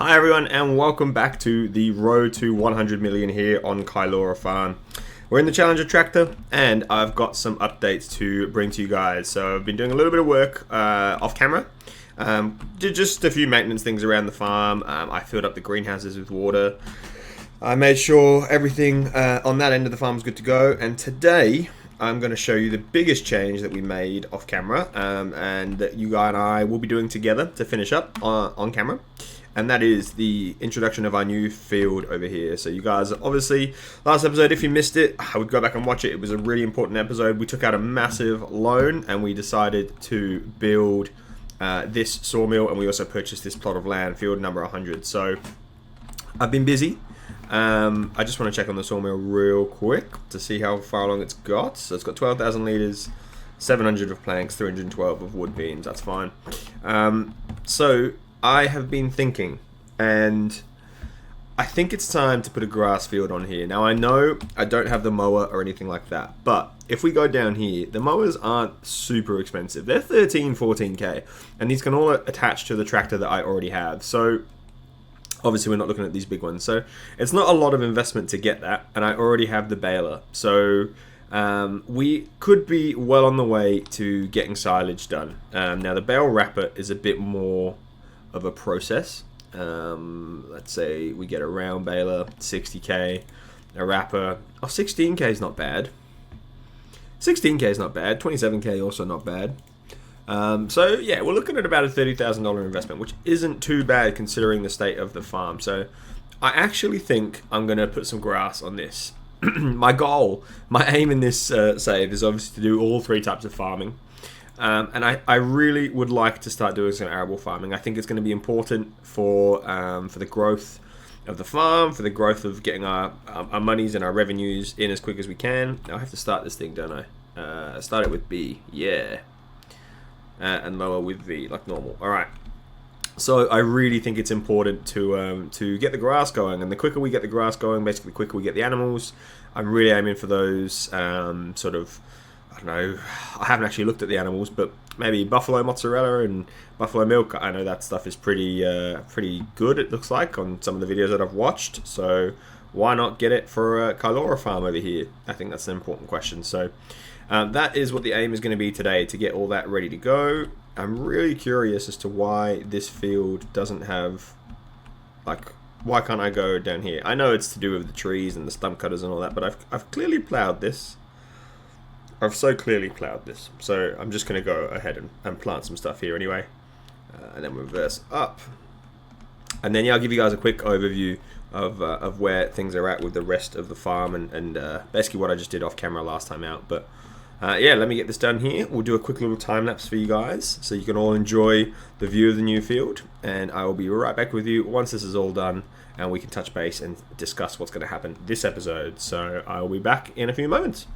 Hi everyone and welcome back to the road to 100 million here on Kailora Farm. We're in the Challenger tractor and I've got some updates to bring to you guys. So I've been doing a little bit of work off camera. Did just a few maintenance things around the farm. I filled up the greenhouses with water. I made sure everything on that end of the farm was good to go, and today I'm going to show you the biggest change that we made off camera and that you guys and I will be doing together to finish up on camera. And that is the introduction of our new field over here. So you guys, obviously, last episode, if you missed it, I would go back and watch it. It was a really important episode. We took out a massive loan and we decided to build this sawmill, and we also purchased this plot of land, field number 100. So I've been busy. I just want to check on the sawmill real quick to see how far along it's got. So it's got 12,000 litres, 700 of planks, 312 of wood beams. That's fine. So I have been thinking, and I think it's time to put a grass field on here. Now I know I don't have the mower or anything like that, but if we go down here, the mowers aren't super expensive. They're 13, 14k, and these can all attach to the tractor that I already have. So obviously we're not looking at these big ones. So it's not a lot of investment to get that, and I already have the baler. So we could be well on the way to getting silage done. Now the bale wrapper is a bit more of a process. Let's say we get a round baler, 60k, a wrapper. Oh, 16k is not bad. 16k is not bad. 27k also not bad. So yeah, we're looking at about a $30,000 investment, which isn't too bad considering the state of the farm. So I actually think I'm going to put some grass on this. My goal, my aim in this save is obviously to do all three types of farming. And I really would like to start doing some arable farming. I think it's going to be important for the growth of the farm, for the growth of getting our monies and our revenues in as quick as we can. Now I have to start this thing, don't I? Start it with B, yeah. And lower with V, like normal. All right. So I really think it's important to get the grass going, and the quicker we get the grass going, basically the quicker we get the animals. I'm really aiming for those sort of, I don't know, I haven't actually looked at the animals, but maybe buffalo mozzarella and buffalo milk. I know that stuff is pretty good, it looks like, on some of the videos that I've watched. So why not get it for a Kailora farm over here? I think that's an important question. So that is what the aim is going to be today, to get all that ready to go. I'm really curious as to why this field doesn't have, like, why can't I go down here? I know it's to do with the trees and the stump cutters and all that, but I've clearly plowed this. I've so clearly plowed this. So I'm just going to go ahead and plant some stuff here anyway. And then reverse up. And then, yeah, I'll give you guys a quick overview of where things are at with the rest of the farm and basically what I just did off camera last time out. But yeah, let me get this done here. We'll do a quick little time lapse for you guys so you can all enjoy the view of the new field. And I will be right back with you once this is all done and we can touch base and discuss what's going to happen this episode. So I will be back in a few moments.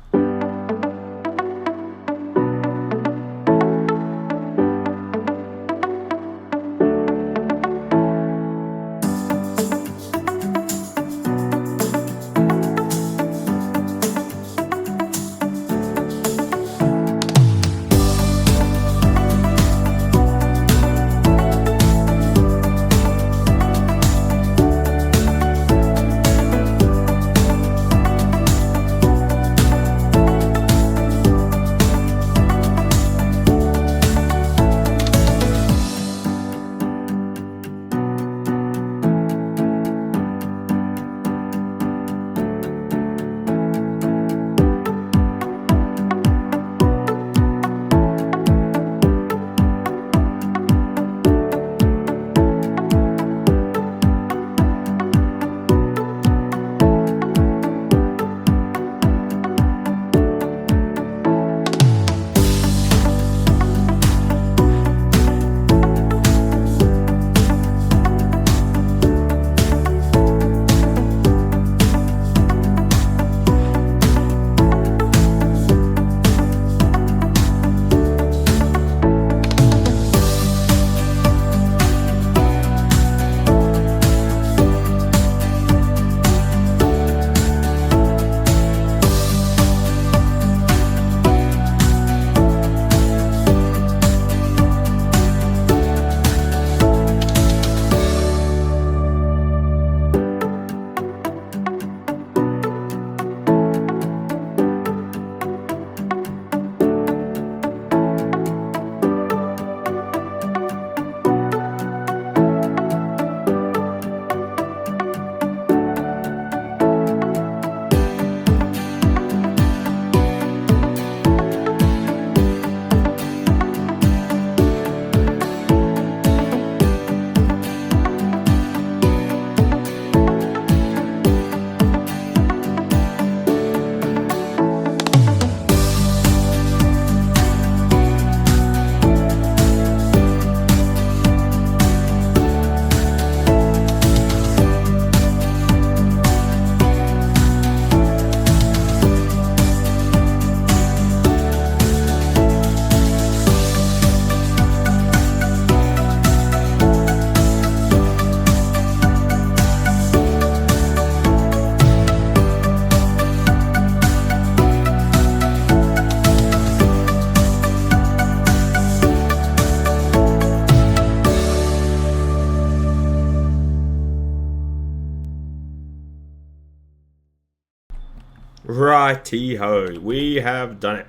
Righty-ho, we have done it.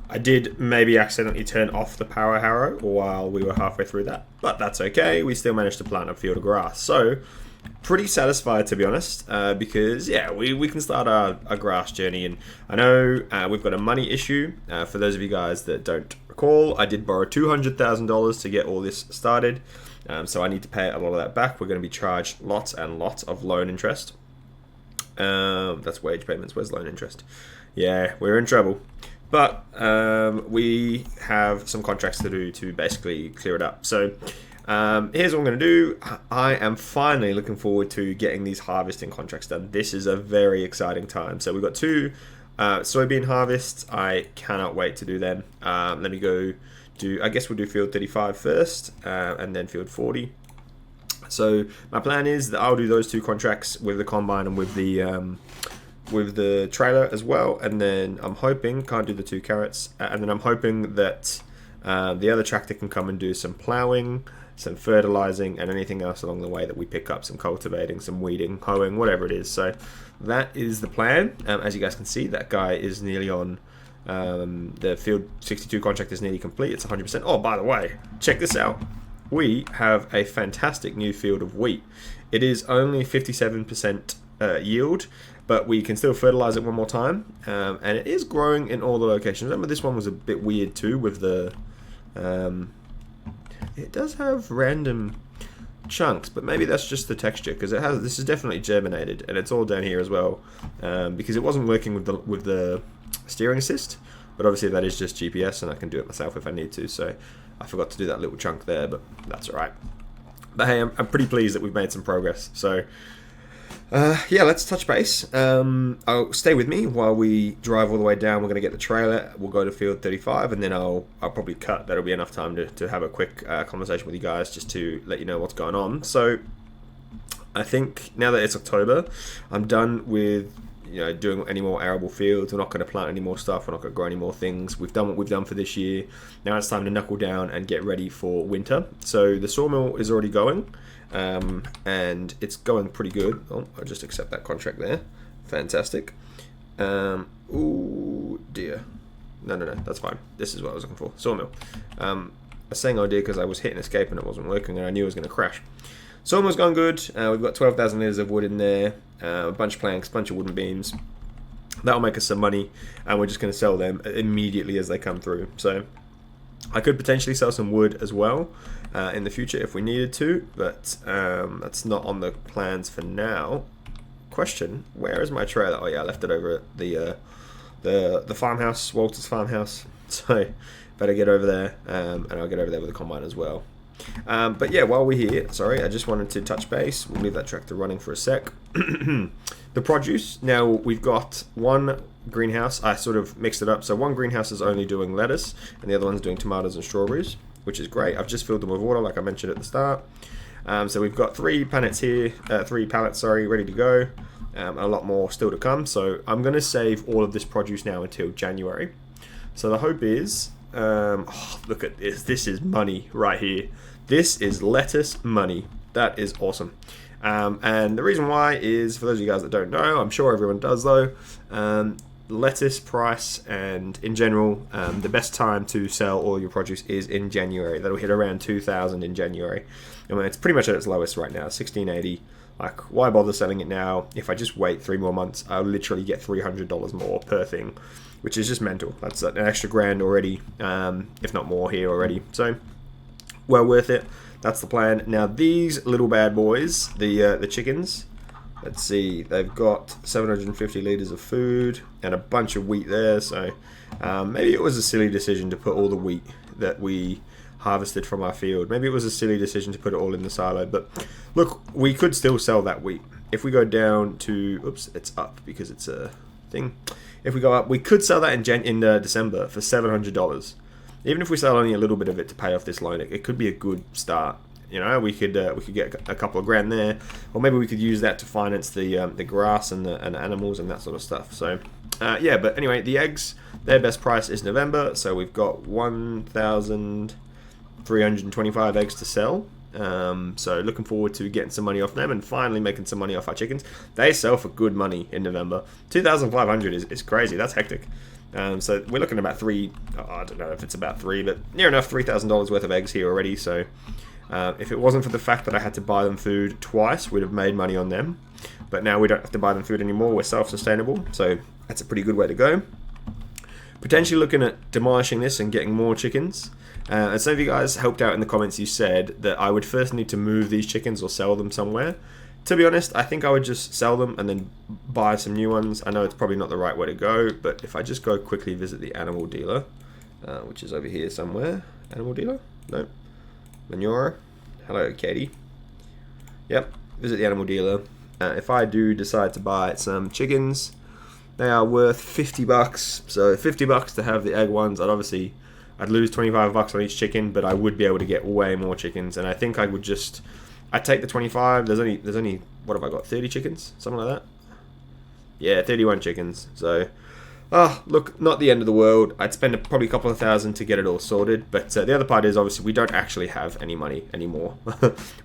I did maybe accidentally turn off the power harrow while we were halfway through that, but that's okay. We still managed to plant a field of grass. So, pretty satisfied, to be honest, because, yeah, we can start our grass journey. And I know we've got a money issue. For those of you guys that don't recall, I did borrow $200,000 to get all this started. So I need to pay a lot of that back. We're going to be charged lots and lots of loan interest. That's wage payments. Where's loan interest? Yeah, we're in trouble. But we have some contracts to do to basically clear it up. So here's what I'm going to do. I am finally looking forward to getting these harvesting contracts done. This is a very exciting time. So we've got 2 soybean harvests. I cannot wait to do them. Let me go do, I guess we'll do field 35 first, and then field 40. So my plan is that I'll do those 2 contracts with the combine and with the trailer as well, and then I'm hoping, can't do the 2 carrots, and then I'm hoping that the other tractor can come and do some plowing, some fertilizing, and anything else along the way that we pick up, some cultivating, some weeding, hoeing, whatever it is. So that is the plan. As you guys can see, that guy is nearly on. The field 62 contract is nearly complete. It's 100%. Oh, by the way, check this out. We have a fantastic new field of wheat. It is only 57% yield, but we can still fertilize it one more time, and it is growing in all the locations. Remember, this one was a bit weird too with the it does have random chunks, but maybe that's just the texture, because it has, this is definitely germinated, and it's all down here as well, because it wasn't working with the steering assist, but obviously that is just GPS, and I can do it myself if I need to. So I forgot to do that little chunk there, but that's alright. But hey, I'm pretty pleased that we've made some progress. So yeah, let's touch base. I'll stay with me while we drive all the way down. We're going to get the trailer. We'll go to field 35, and then I'll probably cut. That'll be enough time to have a quick conversation with you guys, just to let you know what's going on. So I think now that it's October, I'm done with doing any more arable fields. We're not going to plant any more stuff. We're not going to grow any more things. We've done what we've done for this year. Now it's time to knuckle down and get ready for winter. So the sawmill is already going, and it's going pretty good. Oh, I'll just accept that contract there. Fantastic. Ooh dear. No, that's fine. This is what I was looking for. Sawmill. I was saying oh dear because I was hitting escape and it wasn't working, and I knew it was going to crash. Sawmill's gone good. We've got 12,000 litres of wood in there, a bunch of planks, a bunch of wooden beams. That'll make us some money, and we're just going to sell them immediately as they come through. So I could potentially sell some wood as well in the future if we needed to, but that's not on the plans for now. Question, where is my trailer? Oh yeah, I left it over at the farmhouse, Walter's farmhouse. So better get over there, and I'll get over there with the combine as well. But yeah, while we're here, sorry, I just wanted to touch base. We'll leave that tractor running for a sec. The produce, now we've got one greenhouse. I sort of mixed it up. So one greenhouse is only doing lettuce, and the other one's doing tomatoes and strawberries, which is great. I've just filled them with water, like I mentioned at the start. So we've got 3 pallets here, ready to go. A lot more still to come. So I'm going to save all of this produce now until January. So the hope is, look at this. This is money right here. This is lettuce money. That is awesome. And the reason why is, for those of you guys that don't know, I'm sure everyone does though, lettuce price and in general, the best time to sell all your produce is in January. That'll hit around 2,000 in January. I mean, it's pretty much at its lowest right now, 1680. Like, why bother selling it now? If I just wait 3 more months, I'll literally get $300 more per thing, which is just mental. That's an extra grand already, if not more here already. So, well worth it. That's the plan. Now these little bad boys, the chickens, let's see, they've got 750 litres of food and a bunch of wheat there. So maybe it was a silly decision to put all the wheat that we harvested from our field. Maybe it was a silly decision to put it all in the silo. But look, we could still sell that wheat. If we go down to, oops, it's up because it's a thing. If we go up, we could sell that in December for $700. Even if we sell only a little bit of it to pay off this loan, it could be a good start. You know, we could get a couple of grand there, or maybe we could use that to finance the grass and the animals and that sort of stuff. So yeah, but anyway, the eggs, their best price is November, so we've got 1,325 eggs to sell. So looking forward to getting some money off them and finally making some money off our chickens. They sell for good money in November. 2,500 is crazy. That's hectic. So we're looking at about I don't know if it's about three, but near enough $3,000 worth of eggs here already. So if it wasn't for the fact that I had to buy them food twice, we'd have made money on them. But now we don't have to buy them food anymore. We're self-sustainable. So that's a pretty good way to go. Potentially looking at demolishing this and getting more chickens. And some of you guys helped out in the comments. You said that I would first need to move these chickens or sell them somewhere. To be honest, I think I would just sell them and then buy some new ones. I know it's probably not the right way to go, but if I just go quickly visit the animal dealer, which is over here somewhere. Animal dealer? No. Manure. Hello, Katie. Yep, visit the animal dealer. If I do decide to buy some chickens, they are worth $50. So $50 to have the egg ones. I'd lose $25 on each chicken, but I would be able to get way more chickens. And I think I'd take the 25. There's only what have I got? 30 chickens, something like that. Yeah, 31 chickens. So, look, not the end of the world. I'd spend probably a couple of thousand to get it all sorted. But the other part is obviously we don't actually have any money anymore.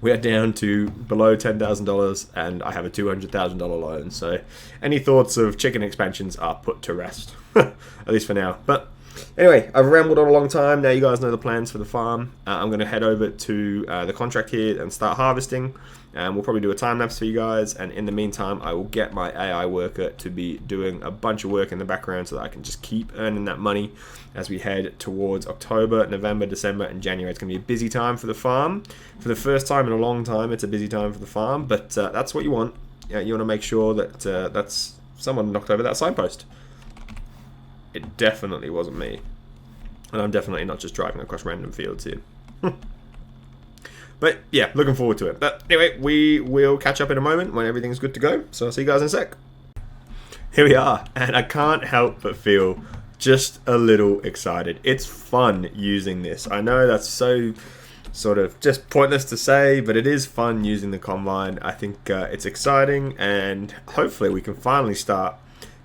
We are down to below $10,000, and I have a $200,000 loan. So, any thoughts of chicken expansions are put to rest, at least for now. But anyway, I've rambled on a long time. Now you guys know the plans for the farm. I'm going to head over to the contract here and start harvesting. And we'll probably do a time lapse for you guys. And in the meantime, I will get my AI worker to be doing a bunch of work in the background so that I can just keep earning that money as we head towards October, November, December, and January. It's going to be a busy time for the farm. For the first time in a long time, it's a busy time for the farm. But that's what you want. You want to make sure that that's someone knocked over that signpost. It definitely wasn't me. And I'm definitely not just driving across random fields here. But yeah, looking forward to it. But anyway, we will catch up in a moment when everything's good to go. So I'll see you guys in a sec. Here we are. And I can't help but feel just a little excited. It's fun using this. I know that's so sort of just pointless to say, but it is fun using the Combine. I think it's exciting, and hopefully we can finally start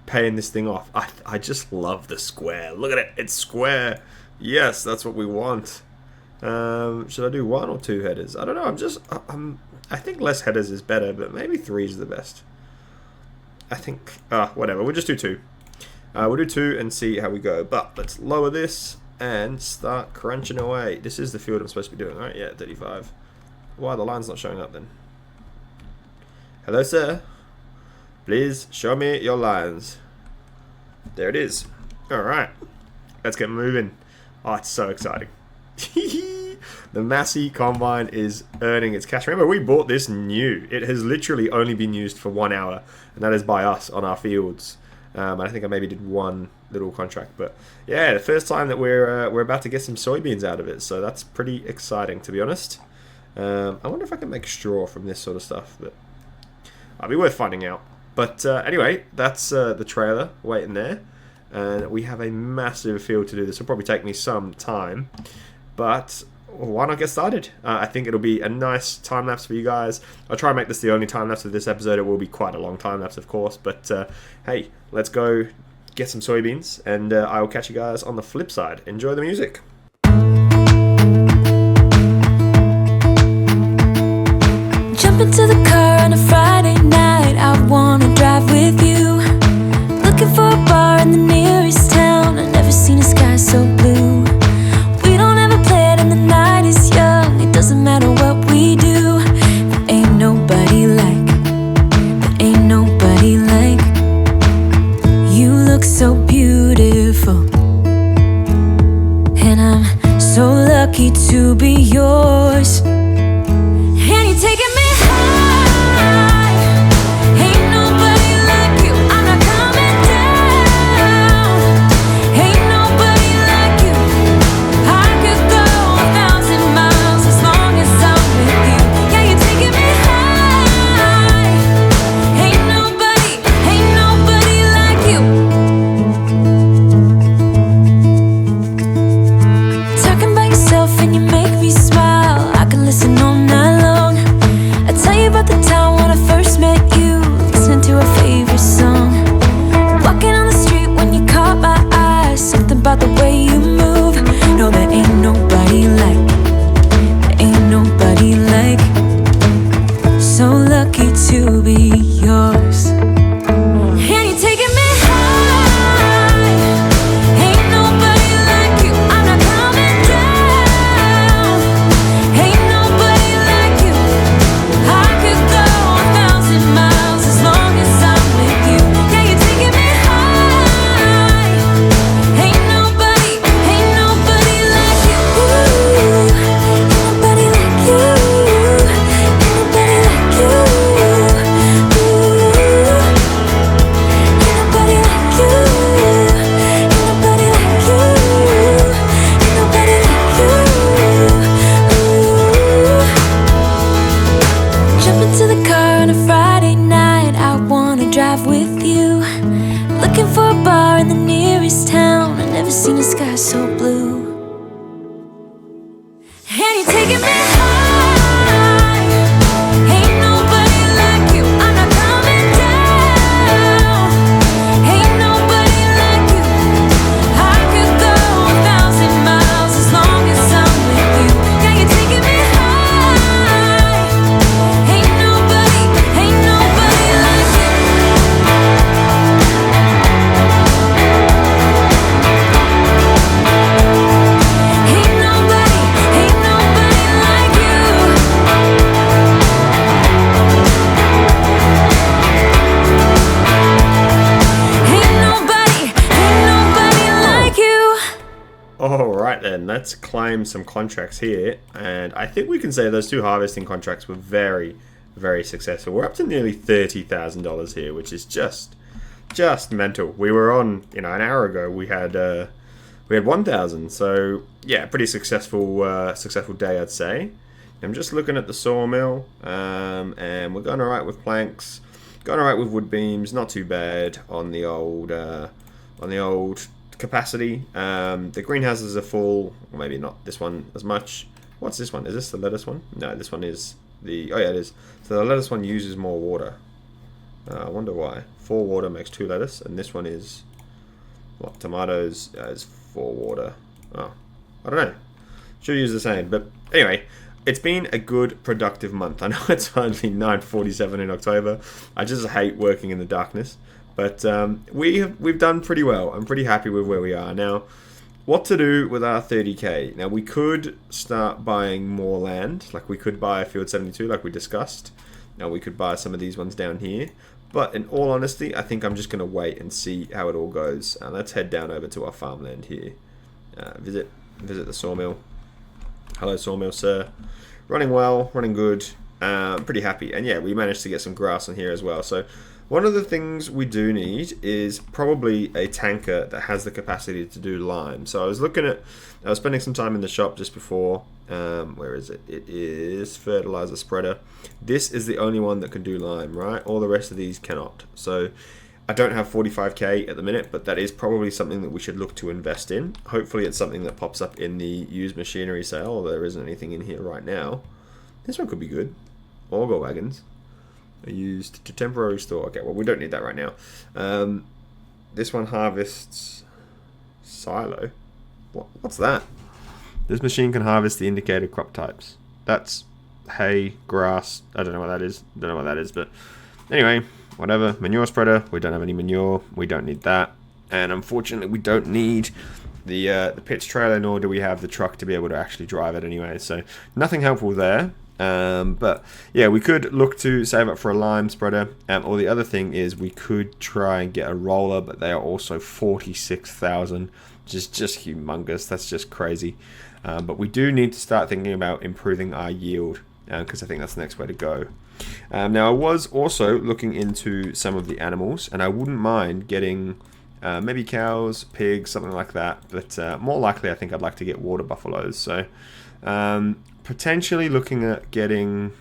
paying this thing off. I just love the square. Look at it. It's square. Yes, that's what we want. Should I do 1 or 2 headers? I don't know. I think less headers is better, but maybe 3 is the best. I think, whatever. We'll just do 2. We'll do 2 and see how we go. But let's lower this and start crunching away. This is the field I'm supposed to be doing, right? Yeah, 35. Why are the lines not showing up then? Hello, sir. Please show me your lines. There it is. All right. Let's get moving. Oh, it's so exciting. The Massey Combine is earning its cash. Remember, we bought this new. It has literally only been used for 1 hour, and that is by us on our fields. I think I maybe did 1 little contract, but yeah, the first time that we're about to get some soybeans out of it, so that's pretty exciting, to be honest. I wonder if I can make straw from this sort of stuff, but it'll be worth finding out. But anyway, that's the trailer waiting there, and we have a massive field to do. This will probably take me some time, but why not get started? I think it'll be a nice time lapse for you guys. I'll try and make this the only time lapse of this episode. It will be quite a long time lapse, of course, but hey, let's go get some soybeans, and I will catch you guys on the flip side. Enjoy the music. Jump into the car on a Friday night. I wanna drive with you. Looking for a bar in the nearest town. I've never seen a sky so blue. We don't ever play it and the night is young. It doesn't matter what we do. There ain't nobody like. There ain't nobody like. You look so beautiful, and I'm so lucky to be yours. And you're taking me high. Ain't nobody like you. I'm not coming down. on a Friday night, I wanna drive with you. Looking for a bar in the nearest town. I've never seen a sky so blue. And you're taking me high. Ain't nobody like you. I'm not coming down. Ain't nobody like you. I could go 1,000 miles as long as I'm with you. Yeah, you're taking me high. Ain't nobody like you. Ain't nobody like you. Ain't nobody like you. Alright then, let's claim some contracts here. And I think we can say those 2 harvesting contracts were very, very successful. We're up to nearly $30,000 here, which is just mental. We were on, an hour ago, we had 1,000. So yeah, pretty successful day, I'd say. I'm just looking at the sawmill, and we're going alright with planks, going alright with wood beams, not too bad on the old capacity. The greenhouses are full, or maybe not this one as much. What's this one? Is this the lettuce one? No, this one is the, oh yeah, it is. So the lettuce one uses more water. I wonder why. 4 water makes 2 lettuce, and this one is, what, tomatoes is 4 water. Oh, I don't know. Should use the same, but anyway, it's been a good, productive month. I know it's only 9:47 in October. I just hate working in the darkness, but we've done pretty well. I'm pretty happy with where we are now. What to do with our 30k? Now we could start buying more land, like we could buy a field 72, like we discussed. Now we could buy some of these ones down here. But in all honesty, I think I'm just going to wait and see how it all goes. Let's head down over to our farmland here. Visit the sawmill. Hello, sawmill, sir. Running well, running good. Pretty happy. And yeah, we managed to get some grass on here as well. So one of the things we do need is probably a tanker that has the capacity to do lime. So I was spending some time in the shop just before. Where is it? It is fertilizer spreader. This is the only one that can do lime, right? All the rest of these cannot. So I don't have 45k at the minute, but that is probably something that we should look to invest in. Hopefully it's something that pops up in the used machinery sale, although there isn't anything in here right now. This one could be good. Auger wagons are used to temporarily store. Okay, well, we don't need that right now. This one harvests silo. What's that? This machine can harvest the indicated crop types. That's hay, grass. I don't know what that is. But anyway, whatever. Manure spreader. We don't have any manure. We don't need that. And unfortunately, we don't need the pitch trailer, nor do we have the truck to be able to actually drive it anyway. So nothing helpful there. But yeah, we could look to save up for a lime spreader. Or the other thing is we could try and get a roller, but they are also 46,000, which is just humongous. That's just crazy. But we do need to start thinking about improving our yield, because I think that's the next way to go. Now I was also looking into some of the animals, and I wouldn't mind getting maybe cows, pigs, something like that. But more likely, I think I'd like to get water buffaloes. So potentially looking at getting...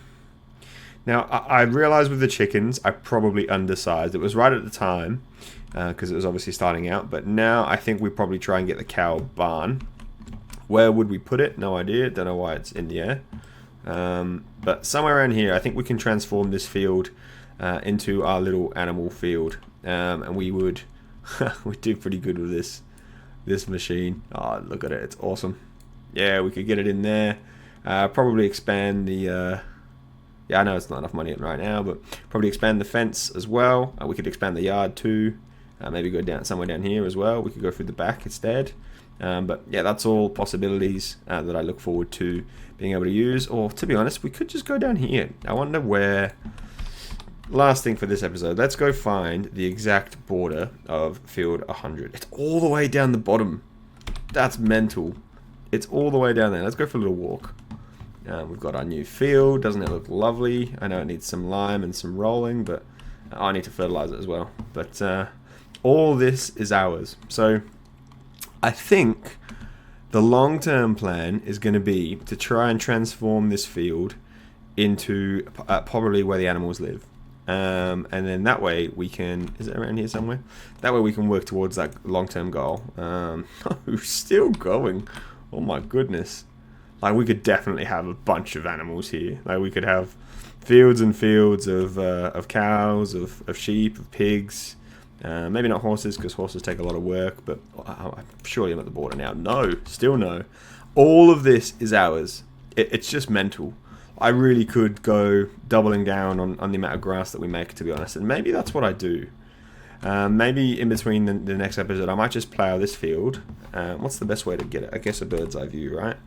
Now, I realized with the chickens, I probably undersized. It was right at the time, because it was obviously starting out. But now I think we probably try and get the cow barn. Where would we put it? No idea. Don't know why it's in the air. But somewhere around here, I think we can transform this field into our little animal field. And we would we'd do pretty good with this machine. Oh, look at it. It's awesome. Yeah, we could get it in there. Probably expand the... yeah, I know it's not enough money right now, but probably expand the fence as well. We could expand the yard too. Maybe go down somewhere down here as well. We could go through the back instead. But yeah, that's all possibilities that I look forward to being able to use. Or to be honest, we could just go down here. I wonder where... Last thing for this episode, let's go find the exact border of field 100. It's all the way down the bottom. That's mental. It's all the way down there. Let's go for a little walk. We've got our new field. Doesn't it look lovely? I know it needs some lime and some rolling, but I need to fertilize it as well. But all this is ours. So I think the long-term plan is going to be to try and transform this field into probably where the animals live. And then that way we can, is it around here somewhere? That way we can work towards that long-term goal. Oh, still going. Oh my goodness. Like, we could definitely have a bunch of animals here. Like, we could have fields and fields of cows, of sheep, of pigs. Maybe not horses, because horses take a lot of work, but surely I'm at the border now. No, still no. All of this is ours. It's just mental. I really could go doubling down on the amount of grass that we make, to be honest. And maybe that's what I do. Maybe in between the next episode, I might just plow this field. What's the best way to get it? I guess a bird's eye view, right?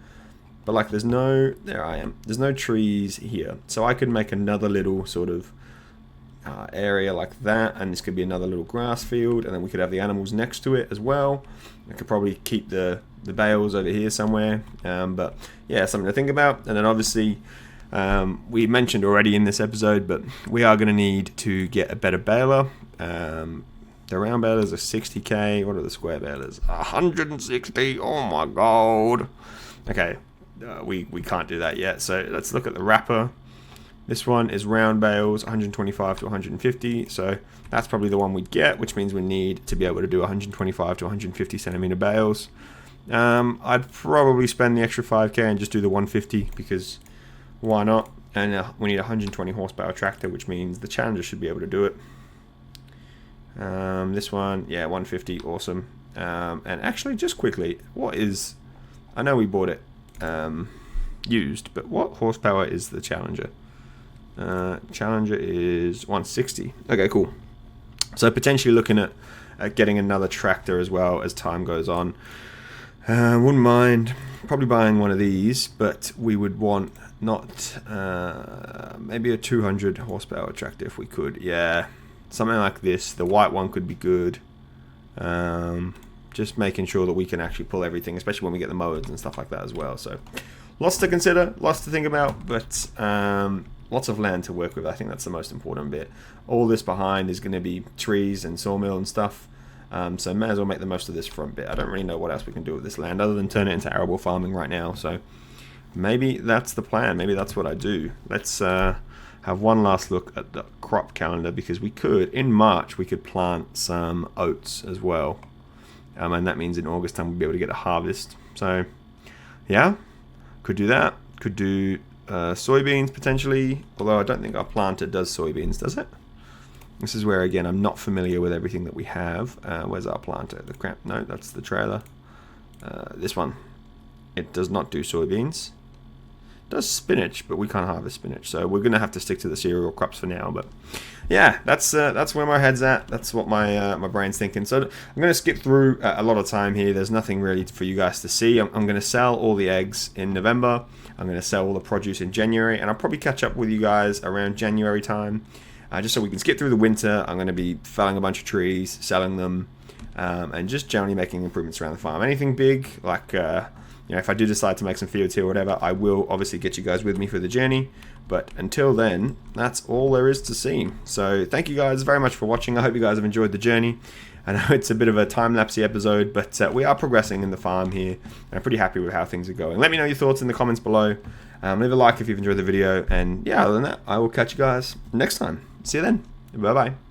But like, there's no, there I am. There's no trees here. So I could make another little sort of area like that. And this could be another little grass field. And then we could have the animals next to it as well. I could probably keep the bales over here somewhere. But yeah, something to think about. And then obviously, we mentioned already in this episode, but we are going to need to get a better baler. The round balers are 60k. What are the square balers? 160. Oh my god. Okay, we can't do that yet. So let's look at the wrapper. This one is round bales, 125 to 150. So that's probably the one we'd get, which means we need to be able to do 125 to 150 centimeter bales. I'd probably spend the extra 5k and just do the 150 because why not? And we need a 120 horsepower tractor, which means the Challenger should be able to do it. This one, yeah, 150, awesome. And actually, just quickly, what is... I know we bought it used, but what horsepower is the Challenger? Challenger is 160. Okay, cool. So potentially looking at getting another tractor as well as time goes on. Wouldn't mind probably buying one of these, but we would want not maybe a 200 horsepower tractor if we could. Yeah, something like this. The white one could be good. Just making sure that we can actually pull everything, especially when we get the mowers and stuff like that as well. So lots to consider, lots to think about, but lots of land to work with. I think that's the most important bit. All this behind is going to be trees and sawmill and stuff. So may as well make the most of this front bit. I don't really know what else we can do with this land other than turn it into arable farming right now. So maybe that's the plan. Maybe that's what I do. Let's have one last look at the crop calendar, because we could, in March, we could plant some oats as well. And that means in August time we'll be able to get a harvest. So yeah, could do that. Could do soybeans potentially, although I don't think our planter does soybeans, does it? This is where, again, I'm not familiar with everything that we have. Where's our planter? The crap? No, that's the trailer. This one. It does not do soybeans. It does spinach, but we can't harvest spinach. So we're going to have to stick to the cereal crops for now. But yeah, that's where my head's at. That's what my brain's thinking. So I'm going to skip through a lot of time here. There's nothing really for you guys to see. I'm going to sell all the eggs in November. I'm going to sell all the produce in January. And I'll probably catch up with you guys around January time. Just so we can skip through the winter. I'm going to be felling a bunch of trees, selling them, and just generally making improvements around the farm. Anything big, like if I do decide to make some fields here or whatever, I will obviously get you guys with me for the journey. But until then, that's all there is to see. So thank you guys very much for watching. I hope you guys have enjoyed the journey. I know it's a bit of a time-lapsey episode, but we are progressing in the farm here. And I'm pretty happy with how things are going. Let me know your thoughts in the comments below. Leave a like if you've enjoyed the video. And yeah, other than that, I will catch you guys next time. See you then. Bye-bye.